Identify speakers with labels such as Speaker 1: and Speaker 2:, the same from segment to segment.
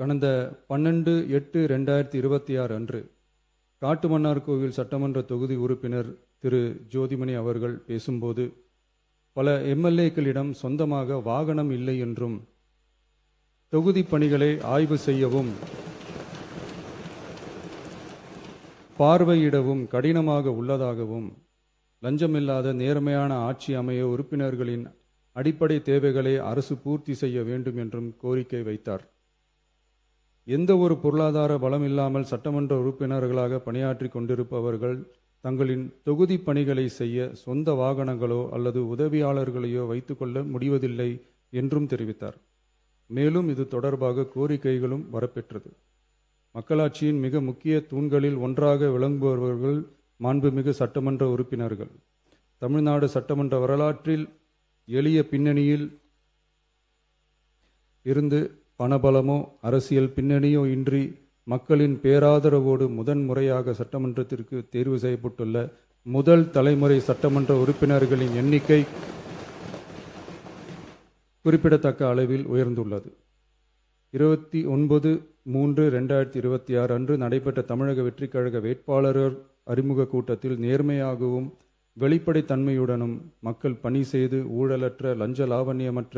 Speaker 1: கடந்த 12/8/2026 அன்று காட்டுமன்னார்கோவில் சட்டமன்ற தொகுதி உறுப்பினர் திரு ஜோதிமணி அவர்கள் பேசும்போது, பல எம்எல்ஏக்களிடம் சொந்தமாக வாகனம் இல்லை என்றும், தொகுதி பணிகளை ஆய்வு செய்யவும் பார்வையிடவும் கடினமாக உள்ளதாகவும், லஞ்சமில்லாத நேர்மையான ஆட்சி அமைய உறுப்பினர்களின் அடிப்படை தேவைகளை அரசு பூர்த்தி செய்ய வேண்டும் என்றும் கோரிக்கை வைத்தார். எந்த ஒரு பொருளாதார பலம் இல்லாமல் சட்டமன்ற உறுப்பினர்களாக பணியாற்றி கொண்டிருப்பவர்கள் தங்களின் தொகுதி பணிகளை செய்ய சொந்த வாகனங்களோ அல்லது உதவியாளர்களையோ வைத்துக்கொள்ள முடிவதில்லை என்றும் தெரிவித்தார். மேலும் இது தொடர்பாக கோரிக்கைகளும் வரப்பெற்றது. மக்களாட்சியின் மிக முக்கிய தூண்களில் ஒன்றாக விளங்குபவர்கள் மாண்புமிகு சட்டமன்ற உறுப்பினர்கள். தமிழ்நாடு சட்டமன்ற வரலாற்றில் எளிய பின்னணியில் இருந்து பணபலமோ அரசியல் பின்னணியோ இன்றி மக்களின் பேராதரவோடு முதன்முறையாக சட்டமன்றத்திற்கு தேர்வு செய்யப்பட்டுள்ள முதல் தலைமுறை சட்டமன்ற உறுப்பினர்களின் எண்ணிக்கை குறிப்பிடத்தக்க அளவில் உயர்ந்துள்ளது. 29/3/2026 அன்று நடைபெற்ற தமிழக வெற்றிக் கழக வேட்பாளர் அறிமுக கூட்டத்தில் நேர்மையாகவும் வெளிப்படைத்தன்மையுடனும் மக்கள் பணி செய்து ஊழலற்ற லஞ்ச லாவண்யமற்ற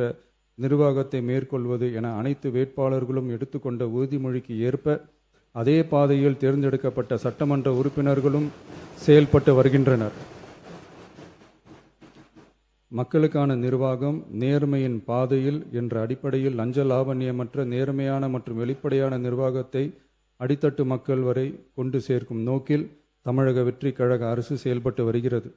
Speaker 1: நிர்வாகத்தை மேற்கொள்வது என அனைத்து வேட்பாளர்களும் எடுத்துக்கொண்ட உறுதிமொழிக்கு ஏற்ப அதே பாதையில் தேர்ந்தெடுக்கப்பட்ட சட்டமன்ற உறுப்பினர்களும் செயல்பட்டு வருகின்றனர். மக்களுக்கான நிர்வாகம் நேர்மையின் பாதையில் என்ற அடிப்படையில் லஞ்ச லாவண்யமற்ற நேர்மையான மற்றும் வெளிப்படையான நிர்வாகத்தை அடித்தட்டு மக்கள் வரை கொண்டு சேர்க்கும் நோக்கில் தமிழக வெற்றி கழக அரசு செயல்பட்டு வருகிறது.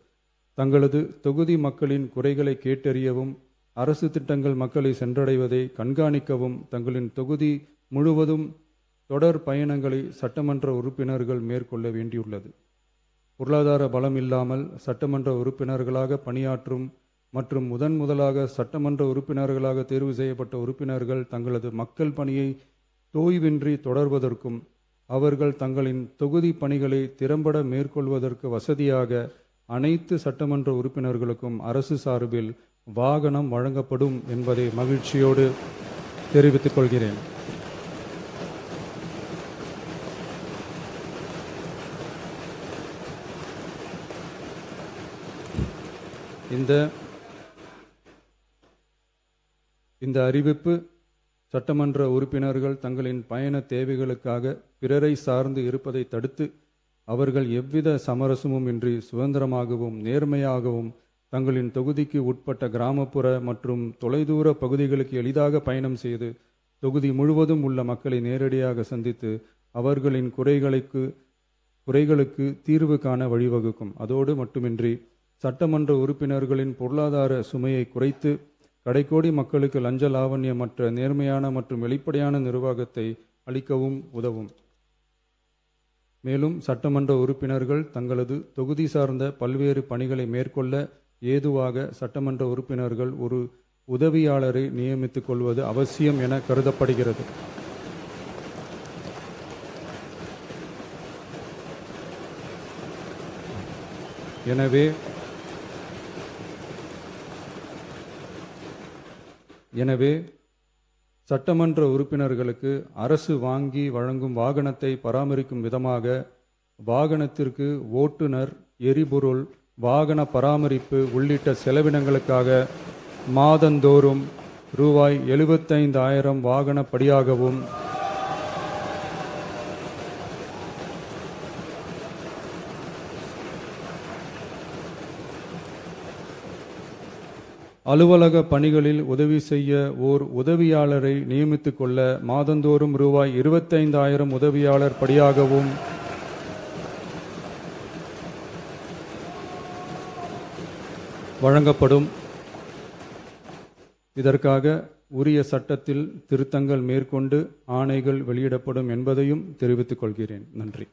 Speaker 1: தங்களது தொகுதி மக்களின் குறைகளை கேட்டறியவும் அரசு திட்டங்கள் மக்களை சென்றடைவதை கண்காணிக்கவும் தங்களின் தொகுதி முழுவதும் தொடர் பயணங்களை சட்டமன்ற உறுப்பினர்கள் மேற்கொள்ள வேண்டியுள்ளது. பொருளாதார பலம் இல்லாமல் சட்டமன்ற உறுப்பினர்களாக பணியாற்றும் மற்றும் முதலாக சட்டமன்ற உறுப்பினர்களாக தேர்வு செய்யப்பட்ட உறுப்பினர்கள் தங்களது மக்கள் பணியை தோய்வின்றி தொடர்வதற்கும் அவர்கள் தங்களின் தொகுதி பணிகளை திறம்பட மேற்கொள்வதற்கு வசதியாக அனைத்து சட்டமன்ற உறுப்பினர்களுக்கும் அரசு சார்பில் வாகனம் வழங்கப்படும் என்பதை மகிழ்ச்சியோடு தெரிவித்துக் கொள்கிறேன். இந்த அறிவிப்பு சட்டமன்ற உறுப்பினர்கள் தங்களின் பயண தேவைகளுக்காக பிறரை சார்ந்து இருப்பதை தடுத்து அவர்கள் எவ்வித சமரசமும் இன்றி சுதந்திரமாகவும் நேர்மையாகவும் தங்களின் தொகுதிக்கு உட்பட்ட கிராமப்புற மற்றும் தொலைதூர பகுதிகளுக்கு எளிதாக பயணம் செய்து தொகுதி முழுவதும் உள்ள மக்களை நேரடியாக சந்தித்து அவர்களின் குறைகளுக்கு தீர்வு காண வழிவகுக்கும். அதோடு மட்டுமின்றி சட்டமன்ற உறுப்பினர்களின் பொருளாதார சுமையை குறைத்து கடைக்கோடி மக்களுக்கு லஞ்ச லாவண்யமற்ற நேர்மையான மற்றும் வெளிப்படையான நிர்வாகத்தை அளிக்கவும் உதவும். மேலும் சட்டமன்ற உறுப்பினர்கள் தங்களது தொகுதி சார்ந்த பல்வேறு பணிகளை மேற்கொள்ள ஏதுவாக சட்டமன்ற உறுப்பினர்கள் ஒரு உதவியாளரை நியமித்துக் கொள்வது அவசியம் என கருதப்படுகிறது. எனவே சட்டமன்ற உறுப்பினர்களுக்கு அரசு வாங்கி வழங்கும் வாகனத்தை பராமரிக்கும் விதமாக வாகனத்திற்கு ஓட்டுநர், எரிபொருள், வாகன பராமரிப்பு உள்ளிட்ட செலவினங்களுக்காக மாதந்தோறும் ரூபாய் 75,000 வாகன படியாகவும் அலுவலக பணிகளில் உதவி செய்ய ஓர் உதவியாளரை நியமித்துக் கொள்ள மாதந்தோறும் ரூபாய் 25,000 உதவியாளர் படியாகவும் வழங்கப்படும். இதற்காக உரிய சட்டத்தில் திருத்தங்கள் மேற்கொண்டு ஆணைகள் வெளியிடப்படும் என்பதையும் தெரிவித்துக் கொள்கிறேன். நன்றி.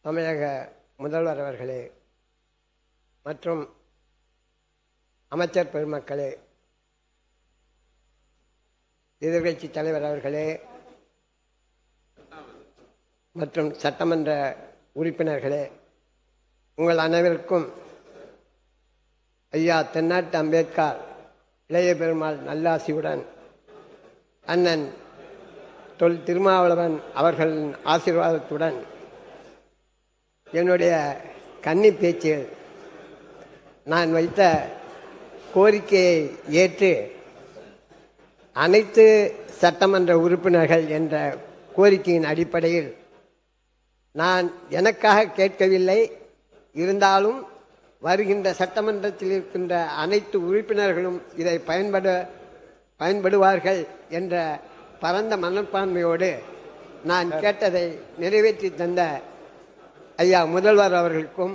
Speaker 2: தமிழக முதல்வர் அவர்களே மற்றும் அமைச்சர் பெருமக்களே, எதிர்க்கட்சி தலைவர் அவர்களே மற்றும் சட்டமன்ற உறுப்பினர்களே, உங்கள் அனைவருக்கும் ஐயா தென்னாட்டு அம்பேத்கர் இளைய பெருமாள் நல்லாசியுடன் அண்ணன் தொல் திருமாவளவன் அவர்களின் ஆசீர்வாதத்துடன் என்னுடைய கன்னி பேச்சில் நான் வைத்த கோரிக்கையை ஏற்று அனைத்து சட்டமன்ற உறுப்பினர்கள் என்ற கோரிக்கையின் அடிப்படையில் நான் எனக்காக கேட்கவில்லை, இருந்தாலும் வருகின்ற சட்டமன்றத்தில் இருக்கின்ற அனைத்து உறுப்பினர்களும் இதை பயன்படுவார்கள் என்ற பரந்த மனப்பான்மையோடு நான் கேட்டதை நிறைவேற்றி தந்த ஐயா முதல்வர் அவர்களுக்கும்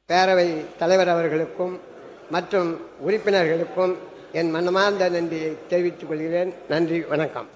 Speaker 2: பேரவை தலைவர் அவர்களுக்கும் மற்றும் உறுப்பினர்களுக்கும் என் மனமார்ந்த நன்றியை தெரிவித்துக் கொள்கிறேன். நன்றி, வணக்கம்.